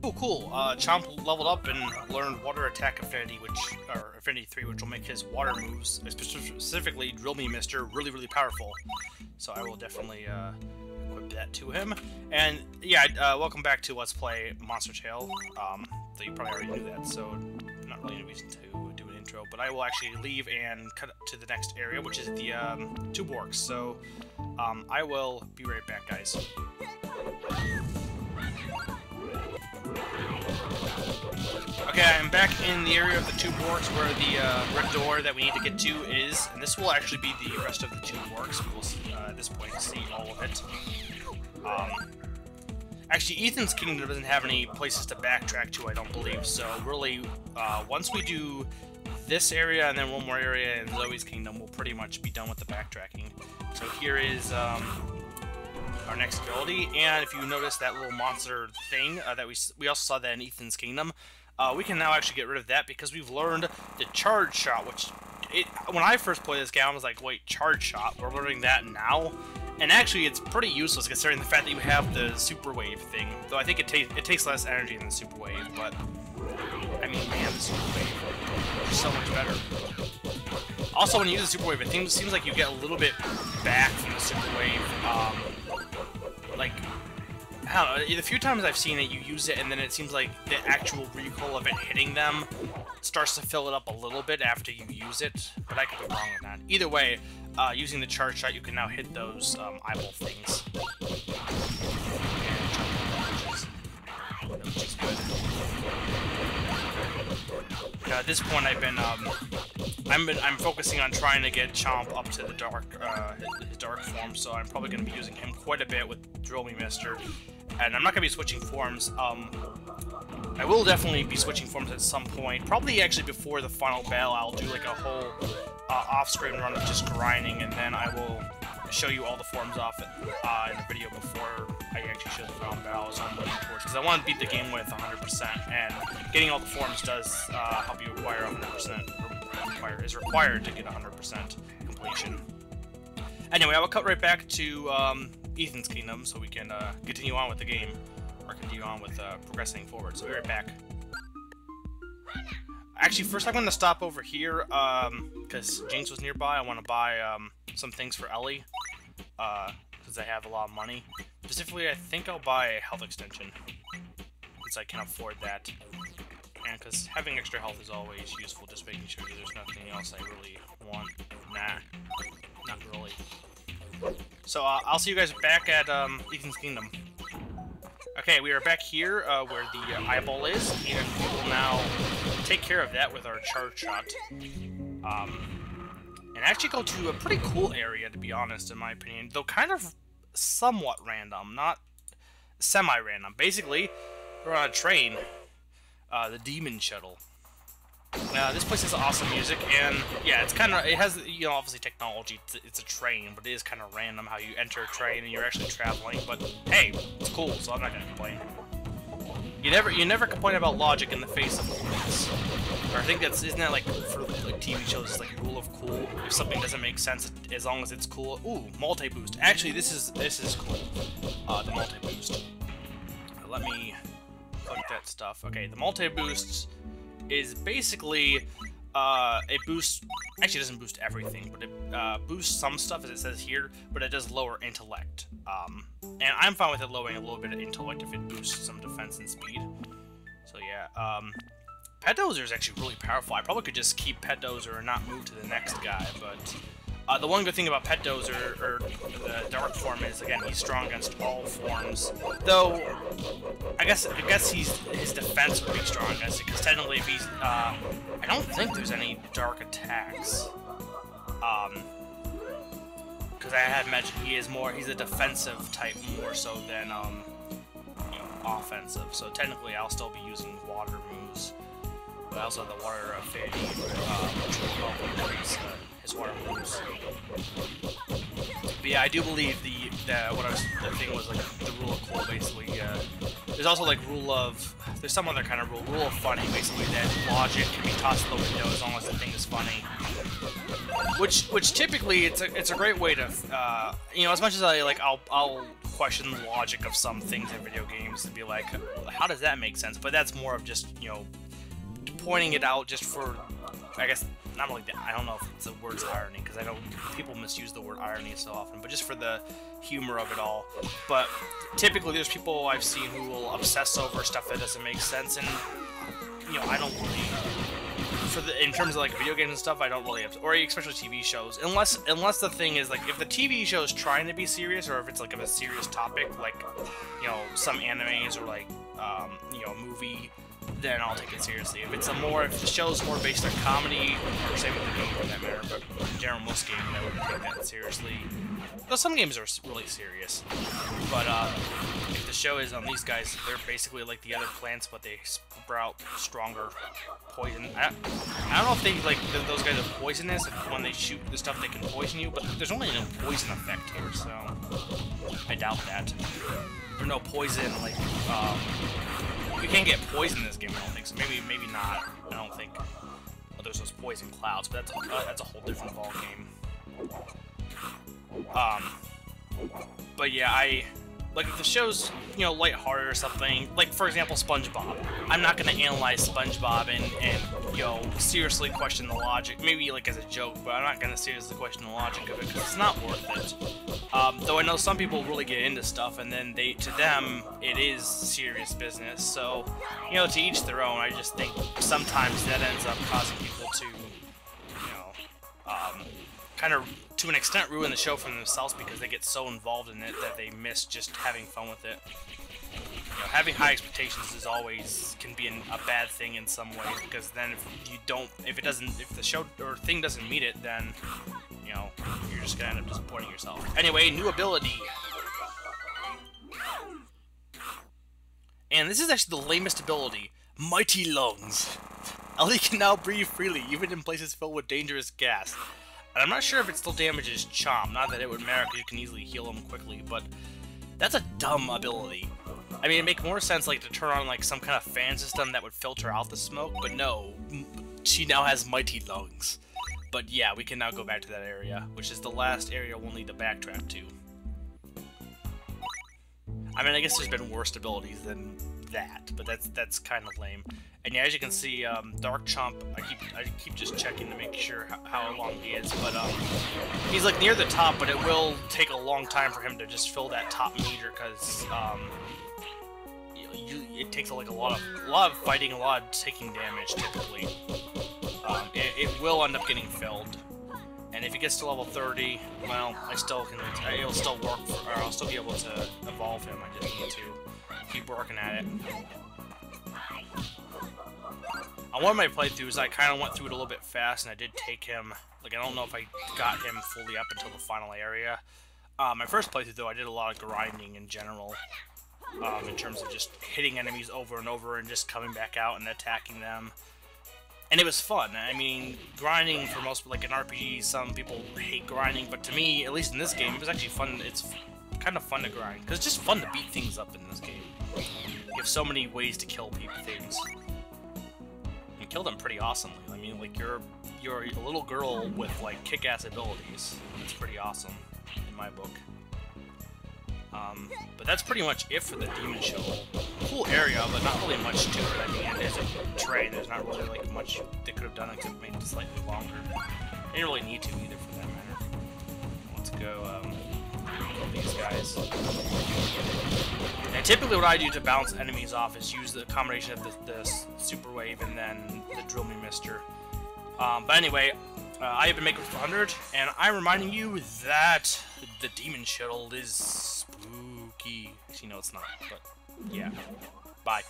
Oh, cool. Chomp leveled up and learned Water Attack Affinity, or Affinity 3, which will make his water moves, specifically Drill Me Mister, really, really powerful. So I will definitely equip that to him. And yeah, welcome back to Let's Play Monster Tale. Though you probably already knew that, so not really any reason to do an intro. But I will actually leave and cut to the next area, which is the Tube Works. So I will be right back, guys. Okay, I'm back in the area of the Tube Works where the red door that we need to get to is, and this will actually be the rest of the Tube Works. We will see, at this point see all of it. Actually, Ethan's Kingdom doesn't have any places to backtrack to, I don't believe, so really, once we do this area and then one more area in Zoe's Kingdom, we'll pretty much be done with the backtracking. So here is our next ability, and if you notice that little monster thing that we also saw that in Ethan's Kingdom, we can now actually get rid of that because we've learned the charge shot, which when I first played this game, I was like, wait, charge shot? We're learning that now? And actually, it's pretty useless considering the fact that you have the super wave thing. Though I think it takes less energy than the super wave, but I mean, man, the super wave is so much better. Also, when you use the super wave, it seems like you get a little bit back from the super wave. Like, I don't know, the few times I've seen it, you use it, and then it seems like the actual recoil of it hitting them starts to fill it up a little bit after you use it, but I could be wrong with that. Either way, using the charge shot, you can now hit those eyeball things. Which is good. Now, at this point, I'm focusing on trying to get Chomp up to the his dark form, so I'm probably going to be using him quite a bit with Drill Me Mister. And I'm not going to be switching forms. I will definitely be switching forms at some point. Probably actually before the final battle, I'll do like a whole off-screen run of just grinding, and then I will show you all the forms off in the video before I actually show the final battle. So I'm looking towards, because I want to beat the game with 100%, and getting all the forms does help you acquire 100%. Is required to get 100% completion. Anyway, I will cut right back to Ethan's Kingdom so we can continue on with the game, or continue on with progressing forward. So we'll be right back. Actually, first I'm going to stop over here because Jinx was nearby. I want to buy some things for Ellie because I have a lot of money. Specifically, I think I'll buy a health extension since I can afford that. And because having extra health is always useful, just making sure that there's nothing else I really want. Nah, not really. So I'll see you guys back at Ethan's Kingdom. Okay, we are back here where the eyeball is, and we will now take care of that with our charge shot. And actually go to a pretty cool area, to be honest, in my opinion. Though kind of somewhat random, not semi-random. Basically, we're on a train. The Demon Shuttle. This place has awesome music, and yeah, it has, you know, obviously technology. It's a train, but it is kind of random how you enter a train and you're actually traveling. But hey, it's cool, so I'm not gonna complain. You never complain about logic in the face of coolness. Or I think isn't that like for like TV shows, it's like rule of cool. If something doesn't make sense, as long as it's cool. Ooh, multi-boost. Actually, this is cool. The multi-boost. Let me click that stuff. Okay, the multi-boost is basically it boosts. Actually, it doesn't boost everything, but it boosts some stuff, as it says here. But it does lower intellect. And I'm fine with it lowering a little bit of intellect if it boosts some defense and speed. So yeah, Pet Dozer is actually really powerful. I probably could just keep Pet Dozer and not move to the next guy, but the one good thing about Pet Dozer, or the dark form, is again he's strong against all forms. Though I guess his defense would be strong against it, because technically if he's I don't think there's any dark attacks. Because I had mentioned he's a defensive type more so than you know, offensive. So technically I'll still be using water moves. But I also have the water affinity, which will help increase his water moves. But yeah, I do believe the thing was like the rule of cool, basically. There's also like there's some other kind of rule of funny, basically, that logic can be tossed out the window as long as the thing is funny. Which typically it's a great way to you know, as much as I'll question the logic of some things in video games and be like, how does that make sense? But that's more of just, you know, pointing it out just for, I guess, not really that, I don't know if the word's irony, because I know people misuse the word irony so often, but just for the humor of it all. But typically there's people I've seen who will obsess over stuff that doesn't make sense, and, you know, I don't really, in terms of like video games and stuff, I don't really, or especially TV shows, unless the thing is like, if the TV show is trying to be serious, or if it's like of a serious topic, like, you know, some animes or like, you know, a movie, then I'll take it seriously. If the show's more based on comedy, or same with the game for that matter, but in general, most games I wouldn't take that seriously. Though some games are really serious. But if the show is on these guys, they're basically like the other plants, but they sprout stronger poison. I don't know if they like those guys are poisonous. If when they shoot the stuff, they can poison you. But there's only no poison effect here, so I doubt that. There's no poison like. You can't get poison in this game, I don't think, so maybe not. I don't think. Well, there's those poison clouds, but that's a whole different ball game. But yeah, like if the show's, you know, lighthearted or something, like for example SpongeBob, I'm not gonna analyze SpongeBob and you know, seriously question the logic, maybe like as a joke, but I'm not gonna seriously question the logic of it because it's not worth it. Though I know some people really get into stuff, and then to them it is serious business. So, you know, to each their own. I just think sometimes that ends up causing people to, you know, kind of to an extent ruin the show for themselves because they get so involved in it that they miss just having fun with it. You know, having high expectations is always can be a bad thing in some ways, because then if the show or thing doesn't meet it, then, you know, you're just gonna end up disappointing yourself. Anyway, new ability. And this is actually the lamest ability. Mighty Lungs. Ellie can now breathe freely, even in places filled with dangerous gas. And I'm not sure if it still damages Chomp, not that it would matter because you can easily heal him quickly, but that's a dumb ability. I mean, it'd make more sense like to turn on like some kind of fan system that would filter out the smoke, but no, she now has Mighty Lungs. But yeah, we can now go back to that area, which is the last area we'll need to backtrack to. I mean, I guess there's been worse abilities than that, but that's kind of lame. And yeah, as you can see, Dark Chomp, I keep just checking to make sure how long he is, but he's like near the top, but it will take a long time for him to just fill that top meter, because it takes like a lot of fighting, a lot of taking damage typically. It will end up getting filled, and if he gets to level 30, well, it'll still work, or I'll still be able to evolve him. I just need to keep working at it. On one of my playthroughs, I kind of went through it a little bit fast, and I did take him, like, I don't know if I got him fully up until the final area. My first playthrough, though, I did a lot of grinding in general, in terms of just hitting enemies over and over and just coming back out and attacking them. And it was fun. I mean, grinding for most, like in RPG, some people hate grinding, but to me, at least in this game, it was actually fun. It's kind of fun to grind, because it's just fun to beat things up in this game. You have so many ways to kill things. And kill them pretty awesomely. I mean, like, you're a little girl with, like, kick-ass abilities. It's pretty awesome, in my book. But that's pretty much it for the Demon Show. Cool area, but not really much to it. I mean, it is a train. There's not really, like, much they could have done except made it slightly longer. They didn't really need to either, for that matter. Let's go, kill these guys. And typically what I do to bounce enemies off is use the combination of the Super Wave and then the Drill Me Mister. But anyway, I have been making 400, and I'm reminding you that the Demon Shuttle is spooky. Actually, no, it's not, but yeah. Bye.